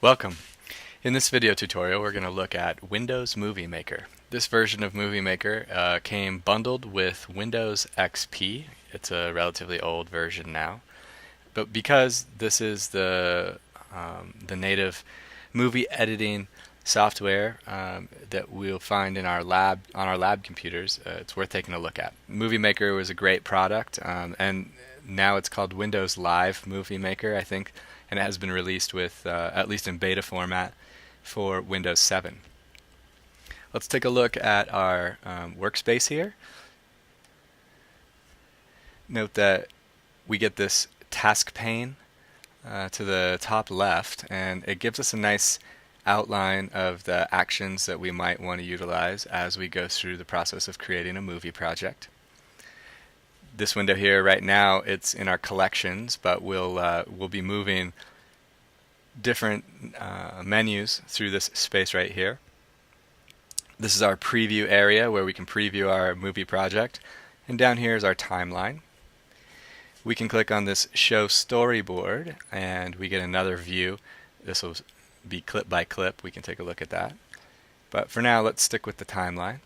Welcome. In this video tutorial we're going to look at Windows Movie Maker. This version of Movie Maker came bundled with Windows XP. It's a relatively old version now. But because this is the native movie editing software that we'll find in our lab on our lab computers, it's worth taking a look at. Movie Maker was a great product, and now it's called Windows Live Movie Maker, I think, and it has been released with at least in beta format for Windows 7. Let's take a look at our workspace here. Note that we get this task pane to the top left, and it gives us a nice outline of the actions that we might want to utilize as we go through the process of creating a movie project. This window here right now, it's in our collections, but we'll be moving different menus through this space right here. This is our preview area where we can preview our movie project, and down here is our timeline. We can click on this show storyboard and we get another view. This will be clip by clip. We can take a look at that. But for now, let's stick with the timeline.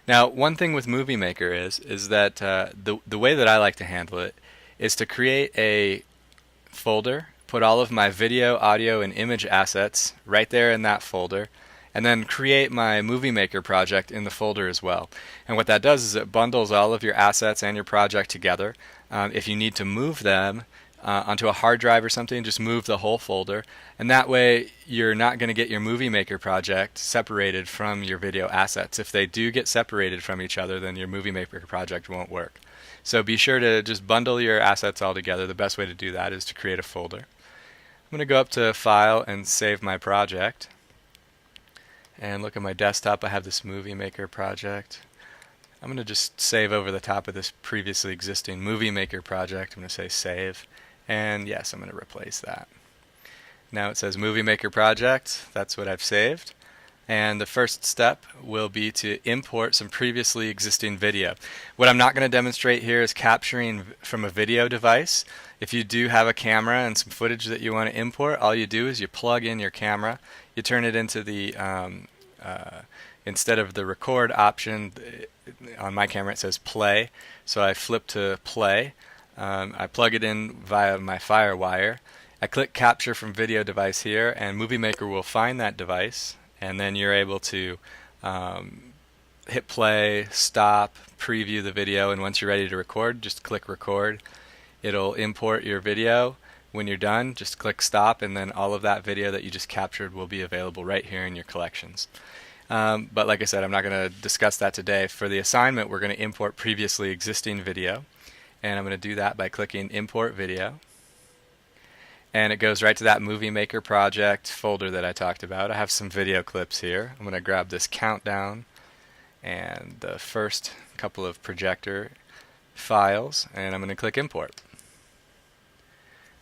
Now, one thing with Movie Maker is that the way that I like to handle it is to create a folder, put all of my video, audio, and image assets right there in that folder, and then create my Movie Maker project in the folder as well. And what that does is it bundles all of your assets and your project together. If you need to move them onto a hard drive or something, just move the whole folder, and that way you're not going to get your Movie Maker project separated from your video assets. If they do get separated from each other, then your Movie Maker project won't work. So be sure to just bundle your assets all together. The best way to do that is to create a folder. I'm going to go up to File and Save My Project, and look at my desktop. I have this Movie Maker project. I'm going to just save over the top of this previously existing Movie Maker project. I'm going to say Save. And yes, I'm going to replace that. Now it says Movie Maker Project. That's what I've saved. And the first step will be to import some previously existing video. What I'm not going to demonstrate here is capturing from a video device. If you do have a camera and some footage that you want to import, all you do is you plug in your camera. You turn it into the, instead of the record option, on my camera it says play. So I flip to play. I plug it in via my FireWire. I click capture from video device here, and Movie Maker will find that device, and then you're able to hit play, stop, preview the video, and once you're ready to record, just click record. It'll import your video. When you're done, just click stop, and then all of that video that you just captured will be available right here in your collections. But like I said, I'm not going to discuss that today. For the assignment, we're going to import previously existing video. And I'm going to do that by clicking Import Video. And it goes right to that Movie Maker project folder that I talked about. I have some video clips here. I'm going to grab this countdown and the first couple of projector files, and I'm going to click Import.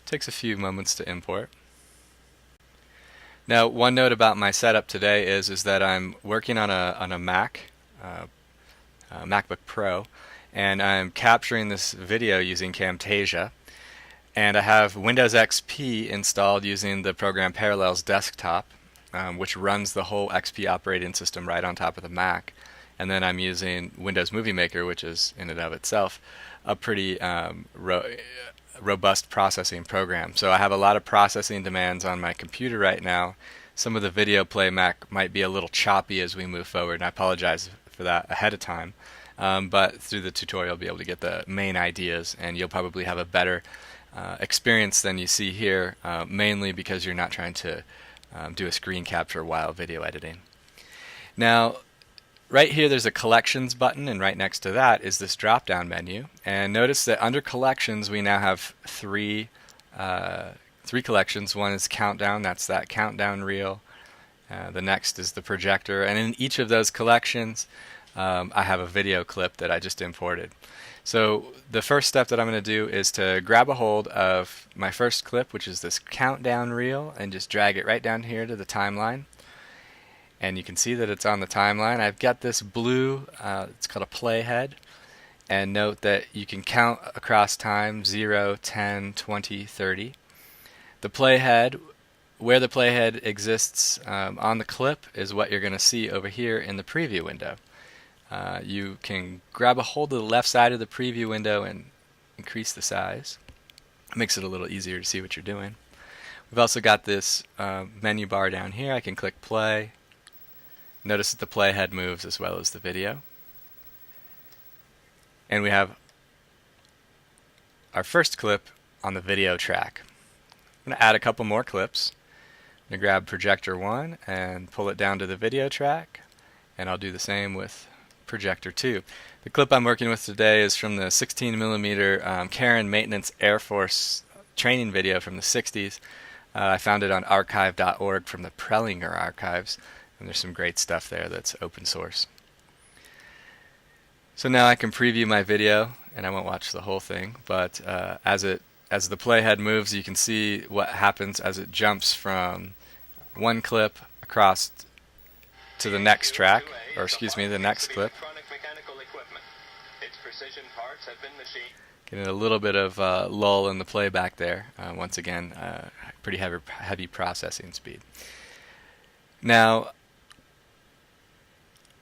It takes a few moments to import. Now, one note about my setup today is that I'm working on a Mac, MacBook Pro, and I'm capturing this video using Camtasia, and I have Windows XP installed using the program Parallels Desktop, which runs the whole XP operating system right on top of the Mac, and then I'm using Windows Movie Maker, which is in and of itself a pretty robust processing program. So I have a lot of processing demands on my computer right now. Some of the video playback might be a little choppy as we move forward, and I apologize for that ahead of time. But through the tutorial, you'll be able to get the main ideas, and you'll probably have a better experience than you see here, mainly because you're not trying to do a screen capture while video editing. Now, right here there's a Collections button, and right next to that is this drop-down menu. And notice that under Collections we now have three collections. One is Countdown, that's that countdown reel. The next is the projector, and in each of those collections I have a video clip that I just imported. So the first step that I'm going to do is to grab a hold of my first clip, which is this countdown reel, and just drag it right down here to the timeline. And you can see that it's on the timeline. I've got this blue, it's called a playhead, and note that you can count across time 0, 10, 20, 30. The playhead where the playhead exists on the clip is what you're going to see over here in the preview window. You can grab a hold of the left side of the preview window and increase the size. It makes it a little easier to see what you're doing. We've also got this menu bar down here. I can click play. Notice that the playhead moves as well as the video. And we have our first clip on the video track. I'm going to add a couple more clips. I'm going to grab projector 1 and pull it down to the video track, and I'll do the same with projector 2. The clip I'm working with today is from the 16mm Karen Maintenance Air Force training video from the 60s. I found it on archive.org from the Prellinger archives, and there's some great stuff there that's open source. So now I can preview my video, and I won't watch the whole thing, but as the playhead moves, you can see what happens as it jumps from one clip across to the next track, or excuse me, the next clip. Getting a little bit of lull in the playback there. Once again, pretty heavy processing speed. Now,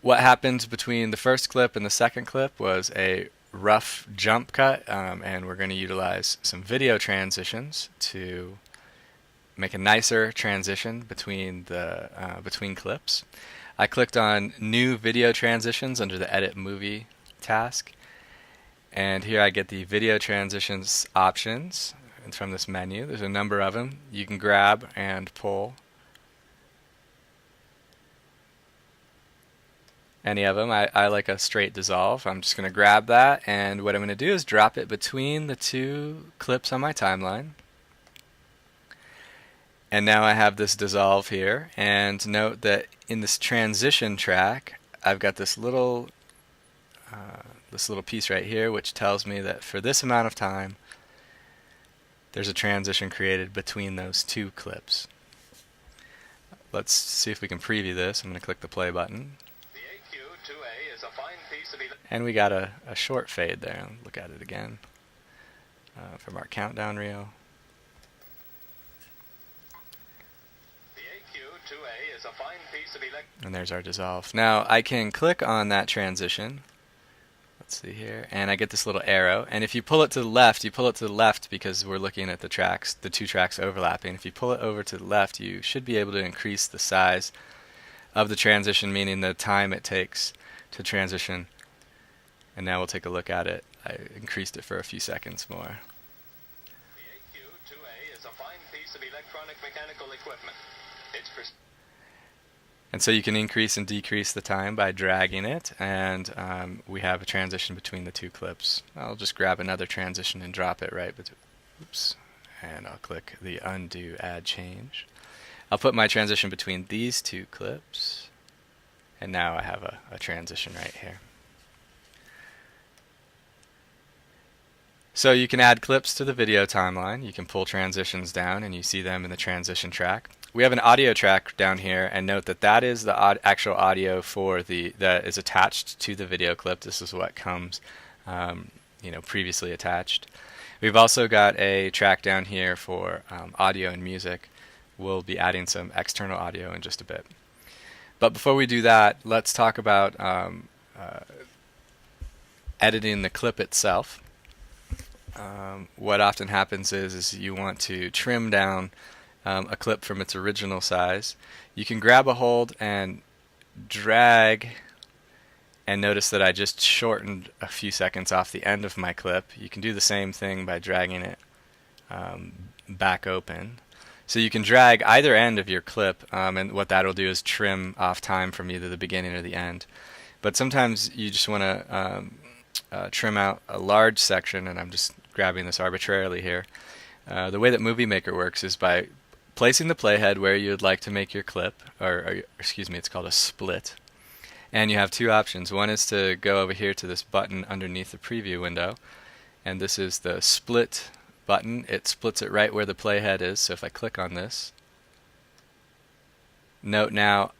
what happened between the first clip and the second clip was a rough jump cut, and we're going to utilize some video transitions to make a nicer transition between the between clips. I clicked on New Video Transitions under the Edit Movie task, and here I get the video transitions options. And from this menu, there's a number of them. You can grab and pull any of them. I like a straight dissolve. I'm just going to grab that, and what I'm going to do is drop it between the two clips on my timeline. And now I have this dissolve here, and note that in this transition track I've got this little piece right here which tells me that for this amount of time there's a transition created between those two clips. Let's see if we can preview this. I'm going to click the play button. And we got a short fade there. I'll look at it again from our countdown reel. And there's our dissolve. Now I can click on that transition. Let's see here, and I get this little arrow. And if you pull it to the left, you pull it to the left because we're looking at the tracks, the two tracks overlapping. If you pull it over to the left, you should be able to increase the size of the transition, meaning the time it takes to transition. And now we'll take a look at it. I increased it for a few seconds more. The AQ2A is a fine piece of electronic mechanical equipment. And so you can increase and decrease the time by dragging it, and we have a transition between the two clips. I'll just grab another transition and drop it right between. Oops. And I'll click the undo add change. I'll put my transition between these two clips, and now I have a transition right here. So you can add clips to the video timeline. You can pull transitions down, and you see them in the transition track. We have an audio track down here, and note that that is the actual audio for that is attached to the video clip. This is what comes, previously attached. We've also got a track down here for audio and music. We'll be adding some external audio in just a bit. But before we do that, let's talk about editing the clip itself. What often happens is you want to trim down a clip from its original size. You can grab a hold and drag, and notice that I just shortened a few seconds off the end of my clip. You can do the same thing by dragging it back open. So you can drag either end of your clip, and what that'll do is trim off time from either the beginning or the end. But sometimes you just want to trim out a large section, and I'm just grabbing this arbitrarily here. The way that Movie Maker works is by placing the playhead where you would like to make your clip, or excuse me, it's called a split. And you have two options. One is to go over here to this button underneath the preview window, and this is the split button. It splits it right where the playhead is. So if I click on this, note now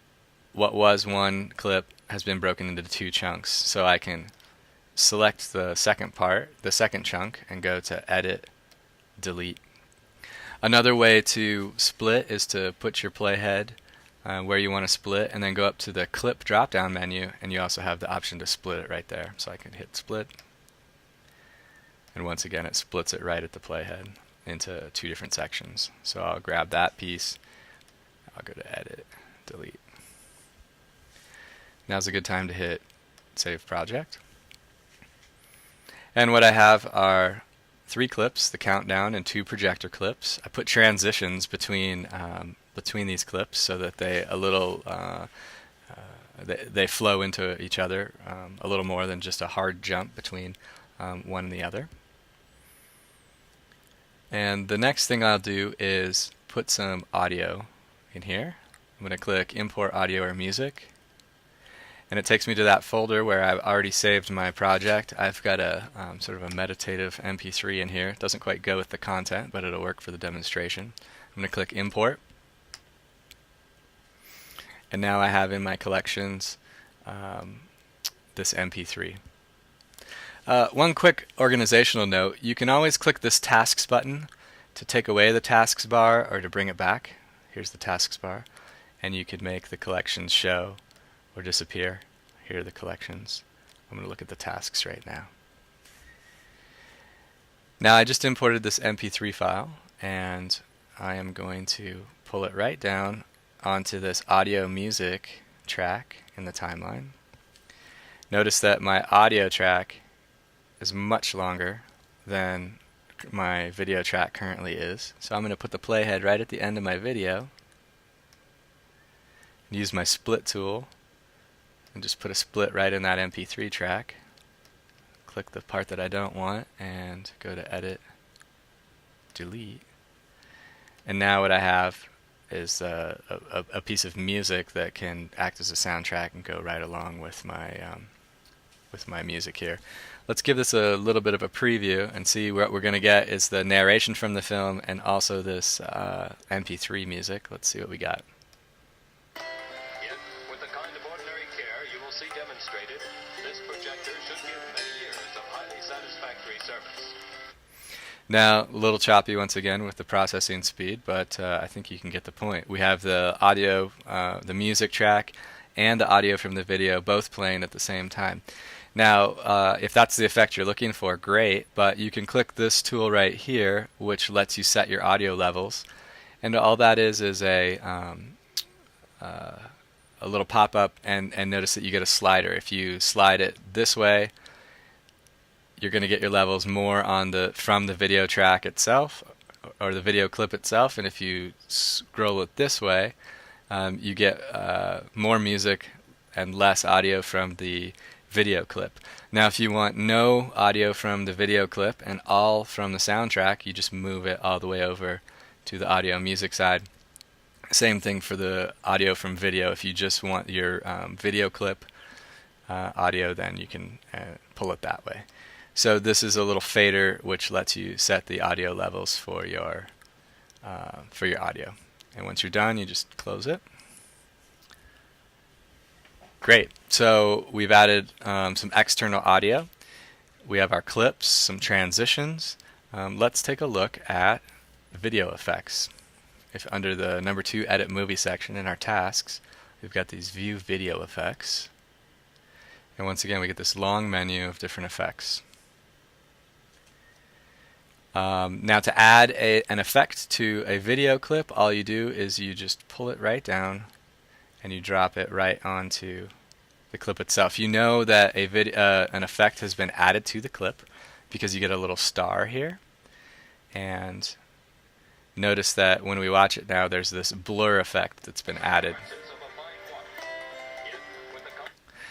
what was one clip has been broken into two chunks. So I can select the second part, the second chunk, and go to Edit, Delete. Another way to split is to put your playhead where you want to split and then go up to the clip drop down menu, and you also have the option to split it right there. So I can hit split, and once again it splits it right at the playhead into two different sections. So I'll grab that piece, I'll go to edit, delete. Now's a good time to hit save project. And what I have are 3 clips, the countdown, and 2 projector clips. I put transitions between these clips so that they flow into each other a little more than just a hard jump between one and the other. And the next thing I'll do is put some audio in here. I'm going to click import audio or music, and it takes me to that folder where I've already saved my project. I've got a sort of a meditative MP3 in here. It doesn't quite go with the content, but it'll work for the demonstration. I'm going to click import, and now I have in my collections this MP3. One quick organizational note: you can always click this tasks button to take away the tasks bar or to bring it back. Here's the tasks bar, and you could make the collections show or disappear. Here are the collections. I'm going to look at the tasks right now. Now I just imported this MP3 file, and I am going to pull it right down onto this audio music track in the timeline. Notice that my audio track is much longer than my video track currently is. So I'm going to put the playhead right at the end of my video, use my split tool, and just put a split right in that MP3 track. Click the part that I don't want and go to edit, delete. And now what I have is a piece of music that can act as a soundtrack and go right along with my music here. Let's give this a little bit of a preview and see what we're going to get is the narration from the film and also this MP3 music. Let's see what we got. Yet, with the kind of ordinary care you will see demonstrated, this projector should give many years of highly satisfactory service. Now, a little choppy once again with the processing speed, but I think you can get the point. We have the audio, the music track, and the audio from the video both playing at the same time. Now, if that's the effect you're looking for, great, but you can click this tool right here, which lets you set your audio levels. And all that is a little pop-up, and notice that you get a slider. If you slide it this way, you're going to get your levels more on from the video track itself, or the video clip itself, and if you scroll it this way, you get more music and less audio from the video clip. Now if you want no audio from the video clip and all from the soundtrack, you just move it all the way over to the audio music side. Same thing for the audio from video. If you just want your video clip audio, then you can pull it that way. So this is a little fader which lets you set the audio levels for your audio. And once you're done, you just close it. Great. So we've added some external audio. We have our clips, some transitions. Let's take a look at video effects. If under the number 2 Edit Movie section in our tasks, we've got these View Video Effects. And once again, we get this long menu of different effects. Now to add an effect to a video clip, all you do is you just pull it right down and you drop it right onto the clip itself. You know that an effect has been added to the clip because you get a little star here. And notice that when we watch it now, there's this blur effect that's been added.